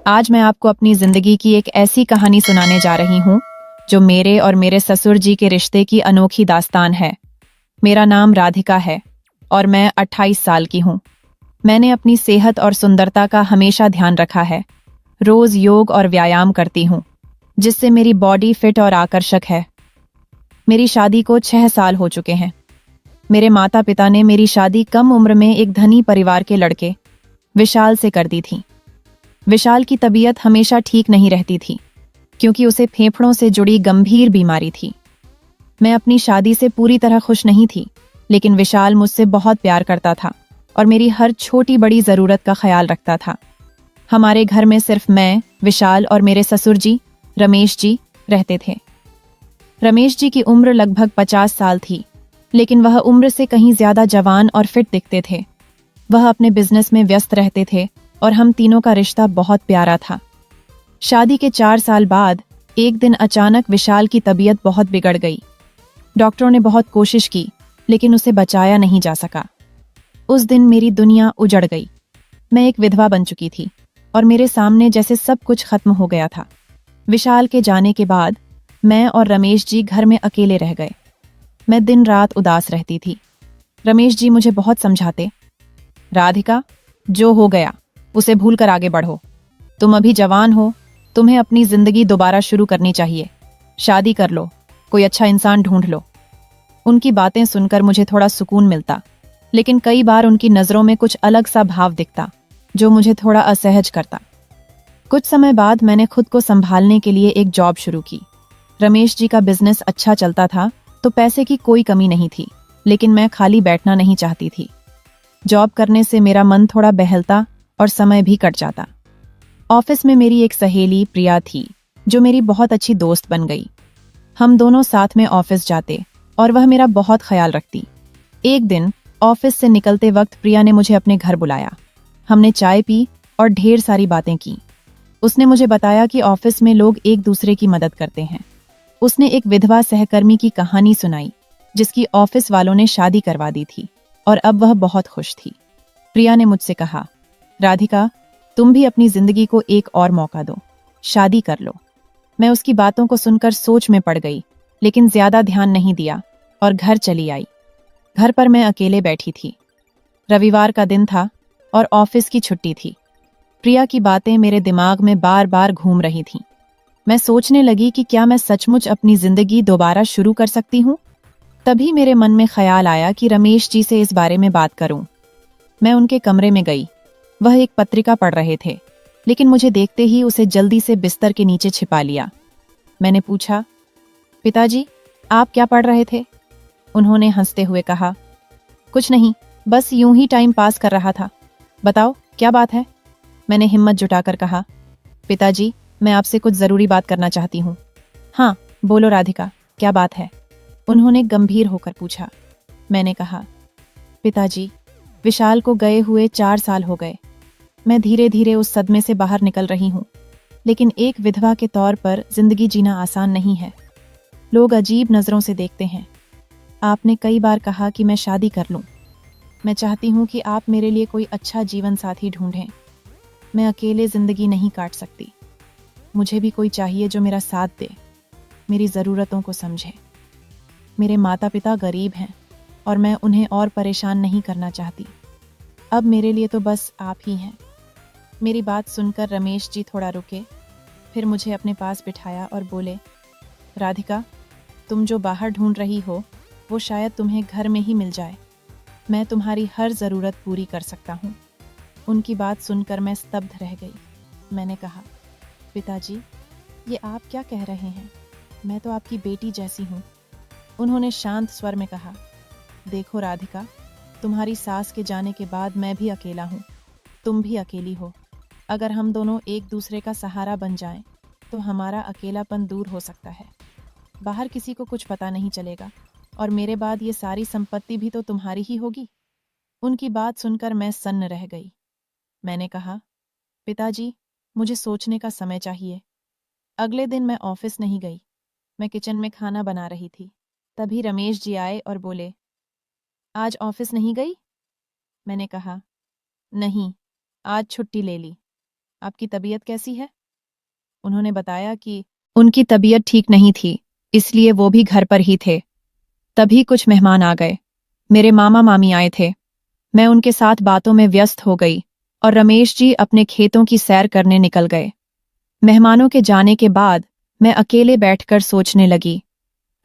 आज मैं आपको अपनी जिंदगी की एक ऐसी कहानी सुनाने जा रही हूँ जो मेरे और मेरे ससुर जी के रिश्ते की अनोखी दास्तान है। मेरा नाम राधिका है और मैं 28 साल की हूँ। मैंने अपनी सेहत और सुंदरता का हमेशा ध्यान रखा है। रोज योग और व्यायाम करती हूँ, जिससे मेरी बॉडी फिट और आकर्षक है। मेरी शादी को 6 साल हो चुके हैं। मेरे माता पिता ने मेरी शादी कम उम्र में एक धनी परिवार के लड़के विशाल से कर दी थी। विशाल की तबीयत हमेशा ठीक नहीं रहती थी, क्योंकि उसे फेफड़ों से जुड़ी गंभीर बीमारी थी। मैं अपनी शादी से पूरी तरह खुश नहीं थी, लेकिन विशाल मुझसे बहुत प्यार करता था और मेरी हर छोटी बड़ी जरूरत का ख्याल रखता था। हमारे घर में सिर्फ मैं, विशाल और मेरे ससुर जी, रमेश जी, रहते थे। रमेश जी की उम्र लगभग 50 साल थी, लेकिन वह उम्र से कहीं ज्यादा जवान और फिट दिखते थे। वह अपने बिजनेस में व्यस्त रहते थे और हम तीनों का रिश्ता बहुत प्यारा था। शादी के 4 साल बाद एक दिन अचानक विशाल की तबीयत बहुत बिगड़ गई। डॉक्टरों ने बहुत कोशिश की, लेकिन उसे बचाया नहीं जा सका। उस दिन मेरी दुनिया उजड़ गई। मैं एक विधवा बन चुकी थी और मेरे सामने जैसे सब कुछ खत्म हो गया था। विशाल के जाने के बाद मैं और रमेश जी घर में अकेले रह गए। मैं दिन रात उदास रहती थी। रमेश जी मुझे बहुत समझाते, राधिका, जो हो गया उसे भूलकर आगे बढ़ो। तुम अभी जवान हो, तुम्हें अपनी जिंदगी दोबारा शुरू करनी चाहिए। शादी कर लो, कोई अच्छा इंसान ढूंढ लो। उनकी बातें सुनकर मुझे थोड़ा सुकून मिलता, लेकिन कई बार उनकी नजरों में कुछ अलग सा भाव दिखता, जो मुझे थोड़ा असहज करता। कुछ समय बाद मैंने खुद को संभालने के लिए एक जॉब शुरू की। रमेश जी का बिजनेस अच्छा चलता था, तो पैसे की कोई कमी नहीं थी, लेकिन मैं खाली बैठना नहीं चाहती थी। जॉब करने से मेरा मन थोड़ा बहलता और समय भी कट जाता। ऑफिस में मेरी एक सहेली प्रिया थी, जो मेरी बहुत अच्छी दोस्त बन गई। हम दोनों साथ में ऑफिस जाते और वह मेरा बहुत ख्याल रखती। एक दिन ऑफिस से निकलते वक्त प्रिया ने मुझे अपने घर बुलाया। हमने चाय पी और ढेर सारी बातें की। उसने मुझे बताया कि ऑफिस में लोग एक दूसरे की मदद करते हैं। उसने एक विधवा सहकर्मी की कहानी सुनाई, जिसकी ऑफिस वालों ने शादी करवा दी थी और अब वह बहुत खुश थी। प्रिया ने मुझसे कहा, राधिका, तुम भी अपनी जिंदगी को एक और मौका दो, शादी कर लो। मैं उसकी बातों को सुनकर सोच में पड़ गई, लेकिन ज्यादा ध्यान नहीं दिया और घर चली आई। घर पर मैं अकेले बैठी थी। रविवार का दिन था और ऑफिस की छुट्टी थी। प्रिया की बातें मेरे दिमाग में बार बार घूम रही थीं। मैं सोचने लगी कि क्या मैं सचमुच अपनी जिंदगी दोबारा शुरू कर सकती हूँ। तभी मेरे मन में ख्याल आया कि रमेश जी से इस बारे में बात करूं। मैं उनके कमरे में गई। वह एक पत्रिका पढ़ रहे थे, लेकिन मुझे देखते ही उसे जल्दी से बिस्तर के नीचे छिपा लिया। मैंने पूछा, पिताजी, आप क्या पढ़ रहे थे? उन्होंने हंसते हुए कहा, कुछ नहीं, बस यूं ही टाइम पास कर रहा था। बताओ, क्या बात है? मैंने हिम्मत जुटाकर कहा, पिताजी, मैं आपसे कुछ जरूरी बात करना चाहती हूँ। हाँ, बोलो राधिका, क्या बात है? उन्होंने गंभीर होकर पूछा। मैंने कहा, पिताजी, विशाल को गए हुए 4 साल हो गए। मैं धीरे धीरे उस सदमे से बाहर निकल रही हूँ, लेकिन एक विधवा के तौर पर जिंदगी जीना आसान नहीं है। लोग अजीब नजरों से देखते हैं। आपने कई बार कहा कि मैं शादी कर लूं। मैं चाहती हूँ कि आप मेरे लिए कोई अच्छा जीवन साथी ढूंढें। मैं अकेले जिंदगी नहीं काट सकती। मुझे भी कोई चाहिए जो मेरा साथ दे, मेरी ज़रूरतों को समझे। मेरे माता पिता गरीब हैं और मैं उन्हें और परेशान नहीं करना चाहती। अब मेरे लिए तो बस आप ही हैं। मेरी बात सुनकर रमेश जी थोड़ा रुके, फिर मुझे अपने पास बिठाया और बोले, राधिका, तुम जो बाहर ढूंढ रही हो, वो शायद तुम्हें घर में ही मिल जाए। मैं तुम्हारी हर ज़रूरत पूरी कर सकता हूँ। उनकी बात सुनकर मैं स्तब्ध रह गई। मैंने कहा, पिताजी, ये आप क्या कह रहे हैं? मैं तो आपकी बेटी जैसी हूँ। उन्होंने शांत स्वर में कहा, देखो राधिका, तुम्हारी सास के जाने के बाद मैं भी अकेला हूँ, तुम भी अकेली हो। अगर हम दोनों एक दूसरे का सहारा बन जाएं, तो हमारा अकेलापन दूर हो सकता है। बाहर किसी को कुछ पता नहीं चलेगा और मेरे बाद ये सारी संपत्ति भी तो तुम्हारी ही होगी। उनकी बात सुनकर मैं सन्न रह गई। मैंने कहा, पिताजी, मुझे सोचने का समय चाहिए। अगले दिन मैं ऑफिस नहीं गई। मैं किचन में खाना बना रही थी। तभी रमेश जी आए और बोले, आज ऑफिस नहीं गई? मैंने कहा, नहीं, आज छुट्टी ले ली। आपकी तबीयत कैसी है? उन्होंने बताया कि उनकी तबीयत ठीक नहीं थी, इसलिए वो भी घर पर ही थे। तभी कुछ मेहमान आ गए। मेरे मामा मामी आए थे। मैं उनके साथ बातों में व्यस्त हो गई और रमेश जी अपने खेतों की सैर करने निकल गए। मेहमानों के जाने के बाद मैं अकेले बैठकर सोचने लगी।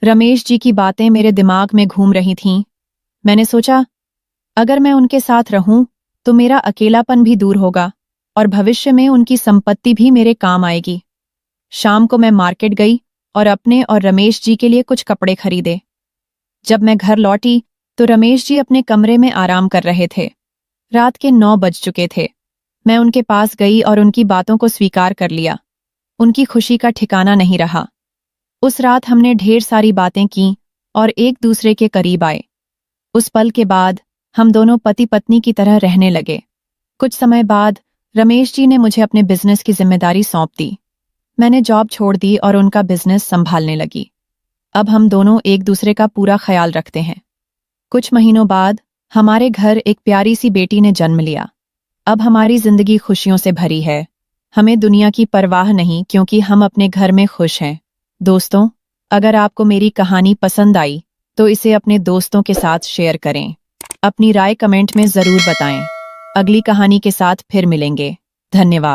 रमेश जी की बातें मेरे दिमाग में घूम रही थीं। मैंने सोचा, अगर मैं उनके साथ रहूं तो मेरा अकेलापन भी दूर होगा और भविष्य में उनकी संपत्ति भी मेरे काम आएगी। शाम को मैं मार्केट गई और अपने और रमेश जी के लिए कुछ कपड़े खरीदे। जब मैं घर लौटी तो रमेश जी अपने कमरे में आराम कर रहे थे। रात के 9 बज चुके थे। मैं उनके पास गई और उनकी बातों को स्वीकार कर लिया। उनकी खुशी का ठिकाना नहीं रहा। उस रात हमने ढेर सारी बातें की और एक दूसरे के करीब आए। उस पल के बाद हम दोनों पति पत्नी की तरह रहने लगे। कुछ समय बाद रमेश जी ने मुझे अपने बिजनेस की जिम्मेदारी सौंप दी। मैंने जॉब छोड़ दी और उनका बिजनेस संभालने लगी। अब हम दोनों एक दूसरे का पूरा ख्याल रखते हैं। कुछ महीनों बाद हमारे घर एक प्यारी सी बेटी ने जन्म लिया। अब हमारी जिंदगी खुशियों से भरी है। हमें दुनिया की परवाह नहीं, क्योंकि हम अपने घर में खुश हैं। दोस्तों, अगर आपको मेरी कहानी पसंद आई तो इसे अपने दोस्तों के साथ शेयर करें। अपनी राय कमेंट में जरूर बताएं। अगली कहानी के साथ फिर मिलेंगे। धन्यवाद।